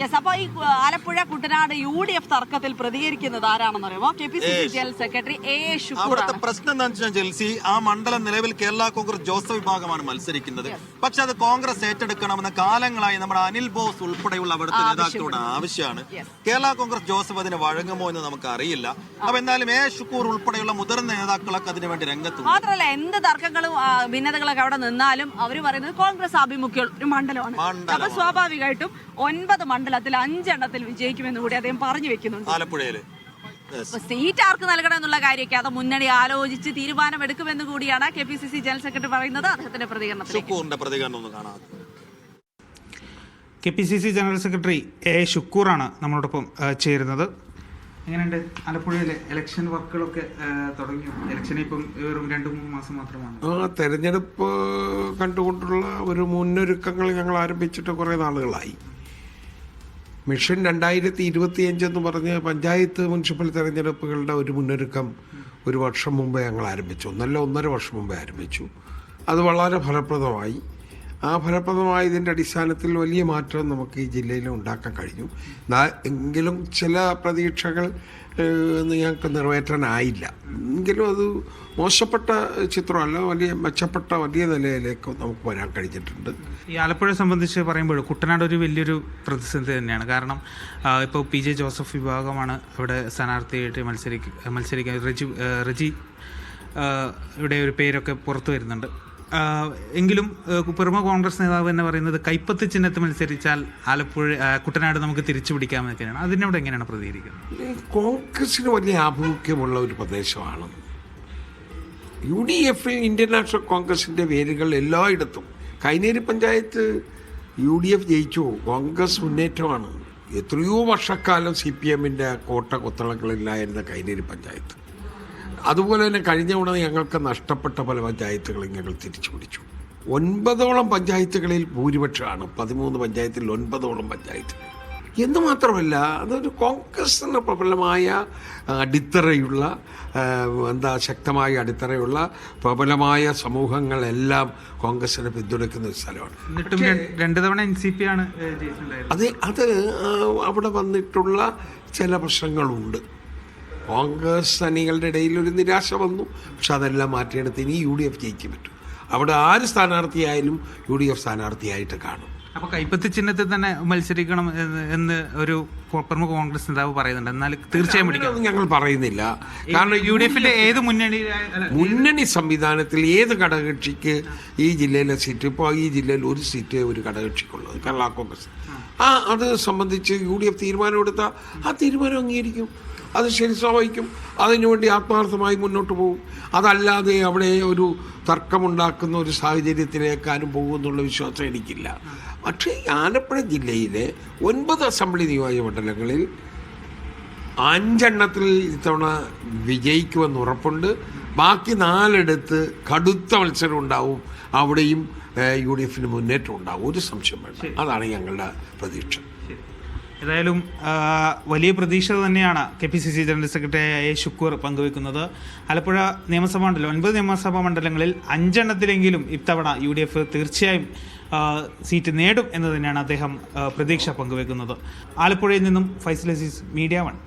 Yes, അപ്പൊ ഈ Alappuzha Kuttanad UDF തർക്കത്തിൽ പ്രതികരിക്കുന്നത് ആരാണെന്ന് അറിയുമോ? KPCC general secretary A. Shukoor. അവിടുത്തെ പ്രശ്നം എന്താണെന്ന് വെച്ചാൽ ജെൽസി, ആ മണ്ഡലം നിലവിൽ കേരള കോൺഗ്രസ് ജോസഫ് വിഭാഗമാണ് മത്സരിക്കുന്നത്. പക്ഷെ അത് കോൺഗ്രസ് ഏറ്റെടുക്കണമെന്ന് കാലങ്ങളായി നമ്മുടെ അനിൽ ബോസ് ഉൾപ്പെടെയുള്ള അവിടുത്തെ നേതാക്കളുടെ ആവശ്യമാണ്. കേരള കോൺഗ്രസ് ജോസഫ് അതിന് വഴങ്ങുമോ എന്ന് നമുക്ക് അറിയില്ല. അപ്പൊ എന്തായാലും A. ഷുക്കൂർ ഉൾപ്പെടെയുള്ള മുതിർന്ന നേതാക്കളൊക്കെ അതിനുവേണ്ടി രംഗത്തുണ്ട്. മാത്രമല്ല, എന്ത് തർക്കങ്ങളും ഭിന്നതകളൊക്കെ അവിടെ നിന്നാലും അവർ പറയുന്നത് കോൺഗ്രസ് ആഭിമുഖ്യം ഒരു മണ്ഡലമാണ്. അപ്പൊ സ്വാഭാവികമായിട്ടും 9 മണ്ഡലത്തിൽ 5 എണ്ണത്തിൽ വിജയിക്കുമെന്ന് കൂടി അദ്ദേഹം പറഞ്ഞു വെക്കുന്നുണ്ട്. ആലപ്പുഴയില് സീറ്റ് ആർക്ക് നൽകണം എന്നുള്ള കാര്യമൊക്കെ അത് മുന്നണി ആലോചിച്ച് തീരുമാനമെടുക്കുമെന്ന് കൂടിയാണ് KPCC ജനറൽ സെക്രട്ടറി പറയുന്നത്. അദ്ദേഹത്തിന്റെ പ്രതികരണം ഒന്ന് കാണാം. KPCC general secretary A. ഷുക്കൂറാണ് നമ്മളോടൊപ്പം ചേരുന്നത്. എങ്ങനെയുണ്ട് ആലപ്പുഴയിലെ ഇലക്ഷൻ വർക്കുകളൊക്കെ തുടങ്ങി? ഇലക്ഷൻ ഇപ്പം വെറും 2-3 മാസം മാത്രമാണ്. തെരഞ്ഞെടുപ്പ് കണ്ടുകൊണ്ടുള്ള ഒരു മുന്നൊരുക്കങ്ങൾ ഞങ്ങൾ ആരംഭിച്ചിട്ട് കുറേ നാളുകളായി. മിഷൻ 2025 എന്ന് പറഞ്ഞ് പഞ്ചായത്ത് മുനിസിപ്പൽ തെരഞ്ഞെടുപ്പുകളുടെ ഒരു മുന്നൊരുക്കം ഒരു വർഷം മുമ്പേ ഞങ്ങൾ ആരംഭിച്ചു. 1.5 വർഷം മുമ്പേ ആരംഭിച്ചു. അത് വളരെ ഫലപ്രദമായി. ആ ഫലപ്രദമായതിൻ്റെ അടിസ്ഥാനത്തിൽ വലിയ മാറ്റം നമുക്ക് ഈ ജില്ലയിൽ ഉണ്ടാക്കാൻ കഴിഞ്ഞു. എങ്കിലും ചില പ്രതീക്ഷകൾ ഞങ്ങൾക്ക് നിറവേറ്റാനായില്ല. എങ്കിലും അത് മോശപ്പെട്ട ചിത്രമല്ല, വലിയ മെച്ചപ്പെട്ട വലിയ നിലയിലേക്ക് നമുക്ക് വരാൻ കഴിഞ്ഞിട്ടുണ്ട്. ഈ ആലപ്പുഴ സംബന്ധിച്ച് പറയുമ്പോൾ കുട്ടനാട് ഒരു വലിയൊരു പ്രതിസന്ധി തന്നെയാണ്. കാരണം ഇപ്പോൾ PJ ജോസഫ് വിഭാഗമാണ് ഇവിടെ സ്ഥാനാർത്ഥിയായിട്ട് മത്സരിക്കാൻ റെജി ഇവിടെ ഒരു പേരൊക്കെ പുറത്തു വരുന്നുണ്ട്. എങ്കിലും പ്രമുഖ കോൺഗ്രസ് നേതാവ് തന്നെ പറയുന്നത് കൈപ്പത്ത് ചിഹ്നത്തിൽ മത്സരിച്ചാൽ കുട്ടനാട് നമുക്ക് തിരിച്ചു പിടിക്കാമെന്നൊക്കെയാണ്. അതിനോട് എങ്ങനെയാണ് പ്രതികരിക്കുന്നത്? കോൺഗ്രസിന് വലിയ ആഭിമുഖ്യമുള്ള ഒരു പ്രദേശമാണ്. UDF ഇന്ത്യൻ നാഷണൽ കോൺഗ്രസിൻ്റെ വേരുകൾ എല്ലായിടത്തും. കൈനേരി പഞ്ചായത്ത് UDF ജയിച്ചു, കോൺഗ്രസ് മുന്നേറ്റമാണ്. എത്രയോ വർഷക്കാലം CPMൻ്റെ കോട്ട കൊത്തളങ്ങളില്ലായിരുന്ന കൈനേരി പഞ്ചായത്ത്. അതുപോലെ തന്നെ കഴിഞ്ഞ തവണ ഞങ്ങൾക്ക് നഷ്ടപ്പെട്ട പല പഞ്ചായത്തുകളും ഞങ്ങൾ തിരിച്ചു പിടിച്ചു. 9 പഞ്ചായത്തുകളിൽ ഭൂരിപക്ഷമാണ്. 13 പഞ്ചായത്തിൽ 9 പഞ്ചായത്തുകൾ. എന്ന് മാത്രമല്ല, അതൊരു കോൺഗ്രസിന് പ്രബലമായ അടിത്തറയുള്ള ശക്തമായ അടിത്തറയുള്ള പ്രബലമായ സമൂഹങ്ങളെല്ലാം കോൺഗ്രസിനെ പിന്തുണയ്ക്കുന്ന ഒരു സ്ഥലമാണ്. അത് അവിടെ വന്നിട്ടുള്ള ചില പ്രശ്നങ്ങളുണ്ട്. കോൺഗ്രസ് അണികളുടെ ഇടയിൽ ഒരു നിരാശ വന്നു. പക്ഷെ അതെല്ലാം മാറ്റിയെടുത്ത് ഇനി UDF ജയിക്കാൻ പറ്റും. അവിടെ ആര് സ്ഥാനാർത്ഥിയായാലും UDF സ്ഥാനാർത്ഥിയായിട്ട് കാണും. അപ്പോൾ കൈപ്പത്തി ചിഹ്നത്തിൽ തന്നെ മത്സരിക്കണം എന്ന് ഒരു പ്രമുഖ കോൺഗ്രസ് നേതാവ് പറയുന്നുണ്ട്. എന്നാൽ തീർച്ചയായും ഞങ്ങൾ പറയുന്നില്ല. കാരണം UDFന്റെ ഏത് മുന്നണി സംവിധാനത്തിൽ ഏത് ഘടകകക്ഷിക്ക് ഈ ജില്ലയിലെ സീറ്റ്, ഇപ്പോൾ ഈ ജില്ലയിൽ ഒരു സീറ്റ് ഒരു ഘടകകക്ഷിക്കുള്ളത് കേരള കോൺഗ്രസ്. അത് സംബന്ധിച്ച് UDF തീരുമാനമെടുത്താൽ ആ തീരുമാനം അംഗീകരിക്കും. അത് ശരി, സ്വാഭാവിക്കും. അതിനുവേണ്ടി ആത്മാർത്ഥമായി മുന്നോട്ട് പോകും. അതല്ലാതെ അവിടെ ഒരു തർക്കമുണ്ടാക്കുന്ന ഒരു സാഹചര്യത്തിലേക്ക് ആരും പോകുമെന്നുള്ള വിശ്വാസം എനിക്കില്ല. പക്ഷേ ആലപ്പുഴ ജില്ലയിലെ 9 അസംബ്ലി നിയോജക മണ്ഡലങ്ങളിൽ 5 എണ്ണത്തിൽ ഇത്തവണ വിജയിക്കുമെന്ന് ഉറപ്പുണ്ട്. ബാക്കി 4 കടുത്ത മത്സരം ഉണ്ടാവും. അവിടെയും UDFന് മുന്നേറ്റം ഉണ്ടാവും, ഒരു സംശയം വേണ്ട. അതാണ് ഞങ്ങളുടെ പ്രതീക്ഷ. ഏതായാലും വലിയ പ്രതീക്ഷ തന്നെയാണ് KPCC general secretary A. Shukoor പങ്കുവെക്കുന്നത്. ആലപ്പുഴ നിയമസഭാ മണ്ഡലം 9 നിയമസഭാ മണ്ഡലങ്ങളിൽ 5 എണ്ണത്തിലെങ്കിലും ഇത്തവണ UDF തീർച്ചയായും സീറ്റ് നേടും എന്ന് തന്നെയാണ് അദ്ദേഹം പ്രതീക്ഷ പങ്കുവെക്കുന്നത്. ആലപ്പുഴയിൽ നിന്നും ഫൈസൽ അസീസ്, മീഡിയ 1.